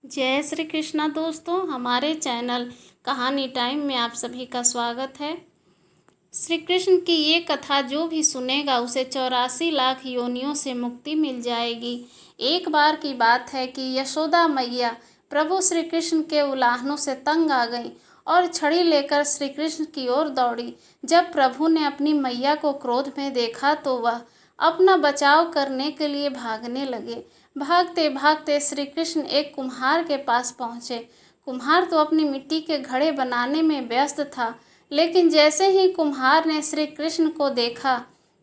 जय श्री कृष्णा दोस्तों, हमारे चैनल कहानी टाइम में आप सभी का स्वागत है। श्री कृष्ण की ये कथा जो भी सुनेगा उसे 84 लाख योनियों से मुक्ति मिल जाएगी। एक बार की बात है कि यशोदा मैया प्रभु श्री कृष्ण के उलाहनों से तंग आ गई और छड़ी लेकर श्री कृष्ण की ओर दौड़ी। जब प्रभु ने अपनी मैया को क्रोध में देखा तो वह अपना बचाव करने के लिए भागने लगे। भागते भागते श्री कृष्ण एक कुम्हार के पास पहुँचे। कुम्हार तो अपनी मिट्टी के घड़े बनाने में व्यस्त था, लेकिन जैसे ही कुम्हार ने श्री कृष्ण को देखा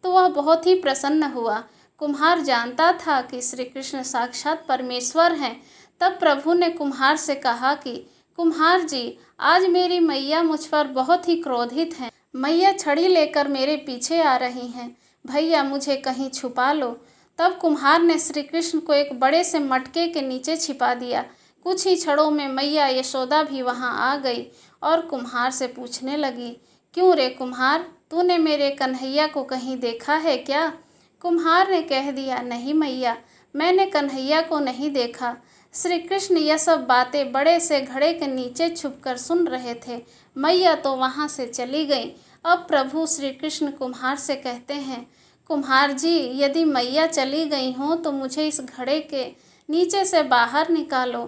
तो वह बहुत ही प्रसन्न हुआ। कुम्हार जानता था कि श्री कृष्ण साक्षात परमेश्वर हैं। तब प्रभु ने कुम्हार से कहा कि कुम्हार जी, आज मेरी मैया मुझ पर बहुत ही क्रोधित हैं। मैया छड़ी लेकर मेरे पीछे आ रही हैं। भैया मुझे कहीं छुपा लो। तब कुम्हार ने श्री कृष्ण को एक बड़े से मटके के नीचे छिपा दिया। कुछ ही क्षणों में मैया यशोदा भी वहां आ गई और कुम्हार से पूछने लगी, क्यों रे कुम्हार, तूने मेरे कन्हैया को कहीं देखा है क्या? कुम्हार ने कह दिया, नहीं मैया, मैंने कन्हैया को नहीं देखा। श्री कृष्ण यह सब बातें बड़े से घड़े के नीचे छुपकर सुन रहे थे। मैया तो वहां से चली गई। अब प्रभु श्री कृष्ण कुम्हार से कहते हैं, कुम्हार जी, यदि मैया चली गई हों तो मुझे इस घड़े के नीचे से बाहर निकालो।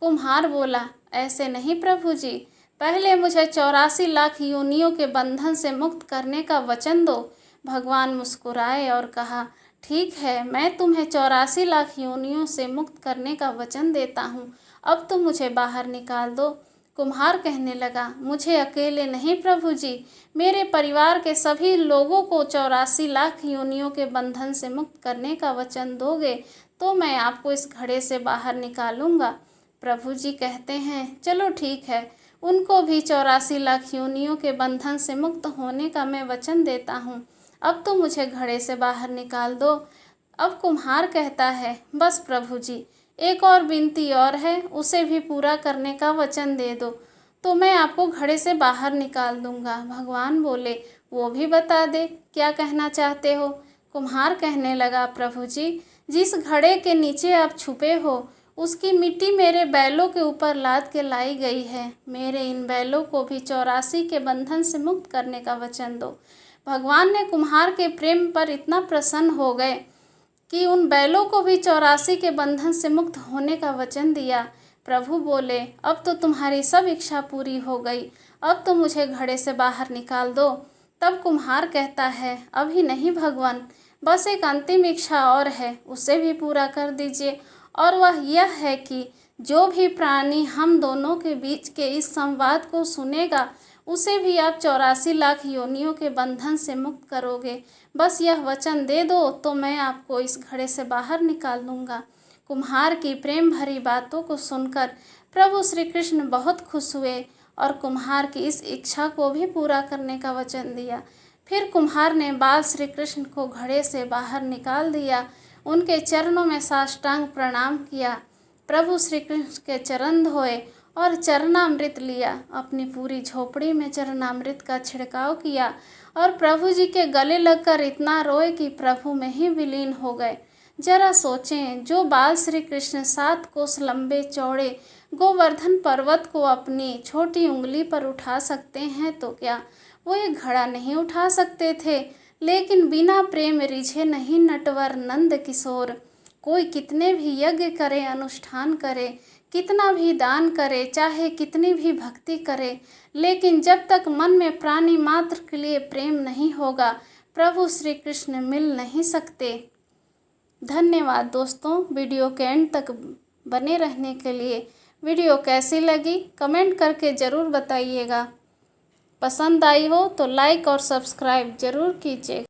कुम्हार बोला, ऐसे नहीं प्रभु जी, पहले मुझे 84 लाख योनियों के बंधन से मुक्त करने का वचन दो। भगवान मुस्कुराए और कहा, ठीक है, मैं तुम्हें 84 लाख योनियों से मुक्त करने का वचन देता हूँ। अब तुम मुझे बाहर निकाल दो। कुम्हार कहने लगा, मुझे अकेले नहीं प्रभु जी, मेरे परिवार के सभी लोगों को 84 लाख योनियों के बंधन से मुक्त करने का वचन दोगे तो मैं आपको इस घड़े से बाहर निकालूंगा। प्रभु जी कहते हैं, चलो ठीक है, उनको भी 84 लाख योनियों के बंधन से मुक्त होने का मैं वचन देता हूँ। अब तो मुझे घड़े से बाहर निकाल दो। अब कुम्हार कहता है, बस प्रभु जी, एक और विनती और है, उसे भी पूरा करने का वचन दे दो तो मैं आपको घड़े से बाहर निकाल दूंगा। भगवान बोले, वो भी बता दे, क्या कहना चाहते हो? कुम्हार कहने लगा, प्रभु जी, जिस घड़े के नीचे आप छुपे हो उसकी मिट्टी मेरे बैलों के ऊपर लाद के लाई गई है। मेरे इन बैलों को भी 84 के बंधन से मुक्त करने का वचन दो। भगवान ने कुम्हार के प्रेम पर इतना प्रसन्न हो गए कि उन बैलों को भी 84 के बंधन से मुक्त होने का वचन दिया। प्रभु बोले, अब तो तुम्हारी सब इच्छा पूरी हो गई, अब तो मुझे घड़े से बाहर निकाल दो। तब कुम्हार कहता है, अभी नहीं भगवान, बस एक अंतिम इच्छा और है, उसे भी पूरा कर दीजिए। और वह यह है कि जो भी प्राणी हम दोनों के बीच के इस संवाद को सुनेगा उसे भी आप 84 लाख योनियों के बंधन से मुक्त करोगे। बस यह वचन दे दो तो मैं आपको इस घड़े से बाहर निकाल दूंगा। कुम्हार की प्रेम भरी बातों को सुनकर प्रभु श्री कृष्ण बहुत खुश हुए और कुम्हार की इस इच्छा को भी पूरा करने का वचन दिया। फिर कुम्हार ने बाल श्री कृष्ण को घड़े से बाहर निकाल दिया, उनके चरणों में साष्टांग प्रणाम किया, प्रभु श्री कृष्ण के चरण धोए और चरणामृत लिया। अपनी पूरी झोपड़ी में चरणामृत का छिड़काव किया और प्रभु जी के गले लगकर इतना रोए कि प्रभु में ही विलीन हो गए। जरा सोचें, जो बाल श्री कृष्ण 7 कोस लंबे चौड़े गोवर्धन पर्वत को अपनी छोटी उंगली पर उठा सकते हैं तो क्या वो एक घड़ा नहीं उठा सकते थे? लेकिन बिना प्रेम रिझे नहीं नटवर नंद किशोर। कोई कितने भी यज्ञ करे, अनुष्ठान करे, कितना भी दान करे, चाहे कितनी भी भक्ति करे, लेकिन जब तक मन में प्राणी मात्र के लिए प्रेम नहीं होगा प्रभु श्री कृष्ण मिल नहीं सकते। धन्यवाद दोस्तों, वीडियो के एंड तक बने रहने के लिए। वीडियो कैसी लगी कमेंट करके ज़रूर बताइएगा। पसंद आई हो तो लाइक और सब्सक्राइब ज़रूर कीजिए।